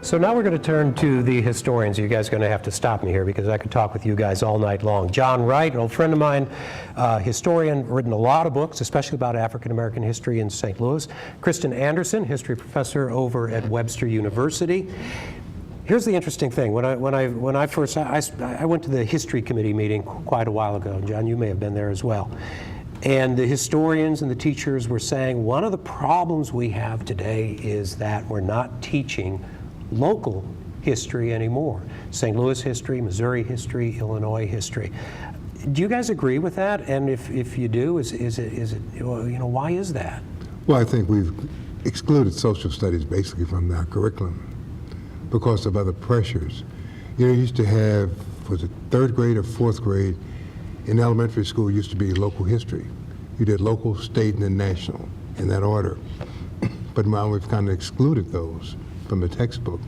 So now we're going to turn to the historians. You guys are going to have to stop me here because I could talk with you guys all night long. John Wright, an old friend of mine, historian, written a lot of books, especially about African American history in St. Louis. Kristen Anderson, history professor over at Webster University. Here's the interesting thing. When I went to the history committee meeting quite a while ago. John, you may have been there as well. And the historians and the teachers were saying one of the problems we have today is that we're not teaching local history anymore. St. Louis history, Missouri history, Illinois history. Do you guys agree with that? And if you do, is it why is that? Well, I think we've excluded social studies basically from our curriculum because of other pressures. You used to have, was it third grade or fourth grade, in elementary school used to be local history. You did local, state, and then national in that order. But now we've kind of excluded those from the textbook,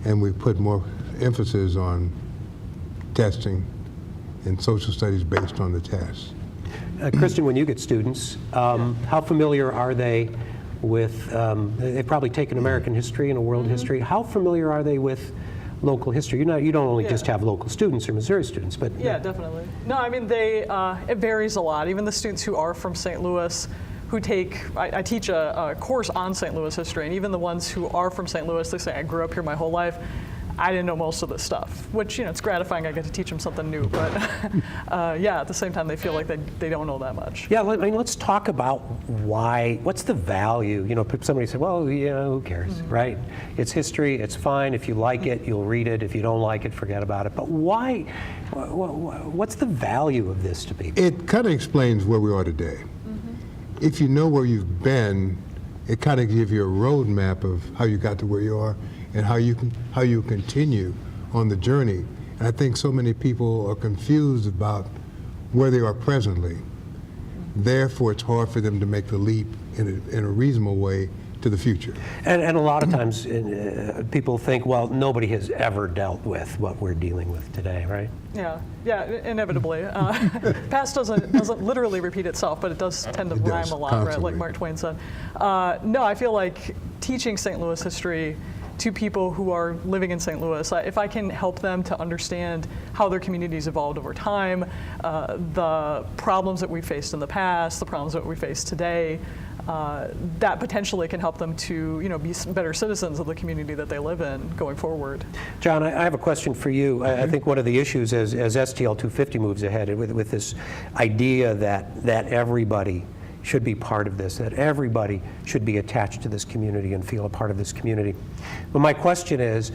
and we put more emphasis on testing and social studies based on the tests. Kristen, when you get students, how familiar are they with, they've probably taken American history and a world history, how familiar are they with local history? You don't only just have local students or Missouri students, but... Yeah, definitely. No, I mean, it varies a lot. Even the students who are from St. Louis, who take, I teach a course on St. Louis history, and even the ones who are from St. Louis, they say, I grew up here my whole life. I didn't know most of this stuff, which, it's gratifying. I get to teach them something new, but yeah, at the same time, they feel like they don't know that much. Yeah, I mean, let's talk about what's the value? Somebody said, well, who cares, right? It's history, it's fine. If you like it, you'll read it. If you don't like it, forget about it. But why, what's the value of this to people? It kind of explains where we are today. If you know where you've been, it kind of gives you a roadmap of how you got to where you are and how you continue on the journey. And I think so many people are confused about where they are presently. Therefore, it's hard for them to make the leap in a reasonable way to the future. And a lot of times people think, well, nobody has ever dealt with what we're dealing with today, right? Yeah, inevitably. Past doesn't literally repeat itself, but it does tend to rhyme a lot, constantly. Right? Like Mark Twain said. No, I feel like teaching St. Louis history to people who are living in St. Louis, if I can help them to understand how their communities evolved over time, the problems that we faced in the past, the problems that we face today, that potentially can help them to be better citizens of the community that they live in going forward. John, I have a question for you. I think one of the issues as STL 250 moves ahead with this idea that everybody should be part of this, that everybody should be attached to this community and feel a part of this community. But my question is,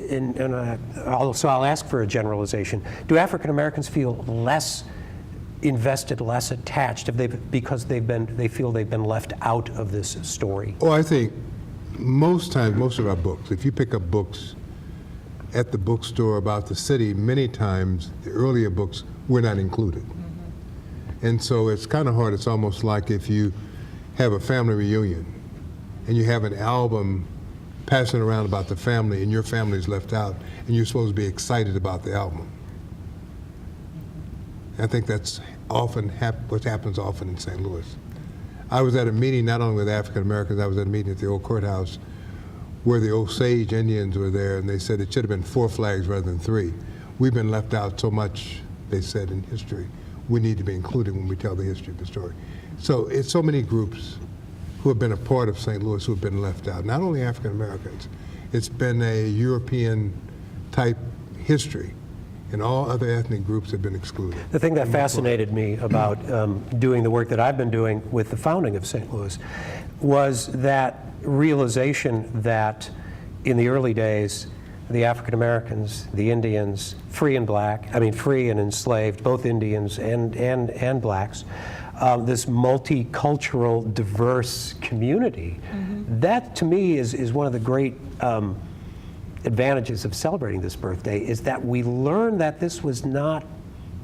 so I'll ask for a generalization, do African Americans feel less invested, less attached because they feel they've been left out of this story? Oh, I think most times, most of our books, if you pick up books at the bookstore about the city, many times the earlier books were not included. And so it's kind of hard. It's almost like if you have a family reunion and you have an album passing around about the family and your family is left out and you're supposed to be excited about the album. I think that's often what happens often in St. Louis. I was at a meeting not only with African Americans, I was at a meeting at the old courthouse where the Osage Indians were there, and they said it should have been 4 flags rather than 3. We've been left out so much, they said, in history. We need to be included when we tell the history of the story. So it's so many groups who have been a part of St. Louis who have been left out. Not only African Americans, it's been a European type history, and all other ethnic groups have been excluded. The thing that fascinated me about doing the work that I've been doing with the founding of St. Louis was that realization that in the early days, the African Americans, the Indians, free and enslaved, both Indians and blacks, this multicultural, diverse community. That to me is one of the great advantages of celebrating this birthday, is that we learn that this was not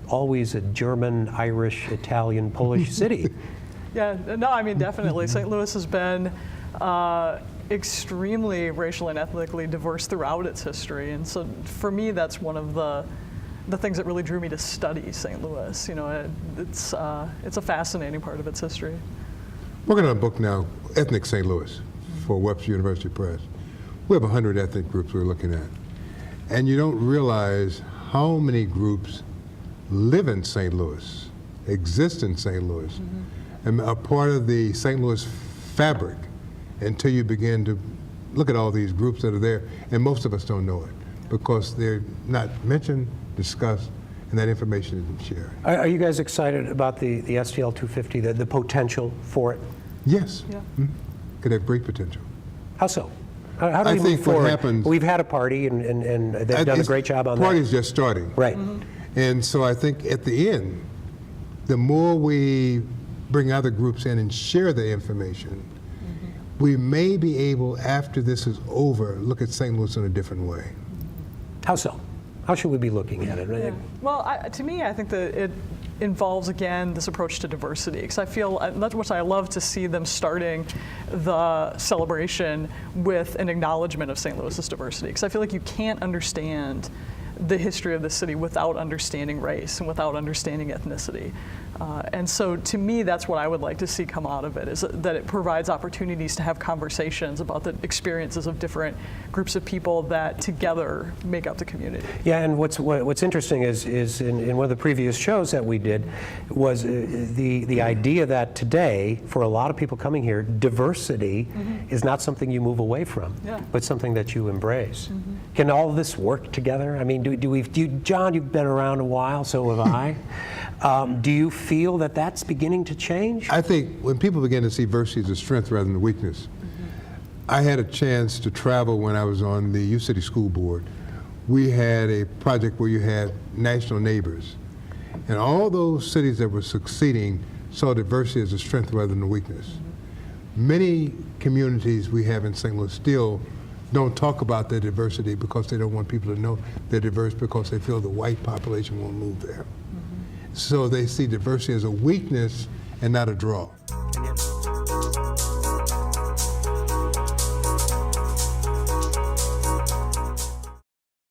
always a German, Irish, Italian, Polish city. Yeah, no, I mean, definitely. St. Louis has been extremely racially and ethnically diverse throughout its history, and so for me that's one of the things that really drew me to study St. Louis. It's a fascinating part of its history. Working on a book now, Ethnic St. Louis, for Webster University Press. We have 100 ethnic groups we're looking at. And you don't realize how many groups live in St. Louis, exist in St. Louis, and are part of the St. Louis fabric until you begin to look at all these groups that are there. And most of us don't know it because they're not mentioned, discussed, and that information isn't shared. Are you guys excited about the STL 250, the potential for it? Yes. Yeah. Could have great potential. How so? How do I we think move what forward? happens- We've had a party, and they've done a great job on that. Party's just starting. Right. And so I think at the end, the more we bring other groups in and share the information, we may be able, after this is over, look at St. Louis in a different way. How so? How should we be looking at it? Yeah. Well, to me, I think that it involves, again, this approach to diversity. Because I feel, that's what I love to see them starting the celebration with an acknowledgement of St. Louis's diversity. Because I feel like you can't understand the history of the city without understanding race and without understanding ethnicity. And so to me, that's what I would like to see come out of it, is that it provides opportunities to have conversations about the experiences of different groups of people that together make up the community. Yeah, and what's interesting is in one of the previous shows that we did was the idea that today, for a lot of people coming here, diversity is not something you move away from, but something that you embrace. Can all this work together? I mean, John, you've been around a while, so have I. Do you feel that that's beginning to change? I think when people begin to see diversity as a strength rather than a weakness, I had a chance to travel when I was on the U City School Board. We had a project where you had national neighbors. And all those cities that were succeeding saw diversity as a strength rather than a weakness. Many communities we have in St. Louis still don't talk about their diversity because they don't want people to know they're diverse because they feel the white population won't move there. So they see diversity as a weakness and not a draw.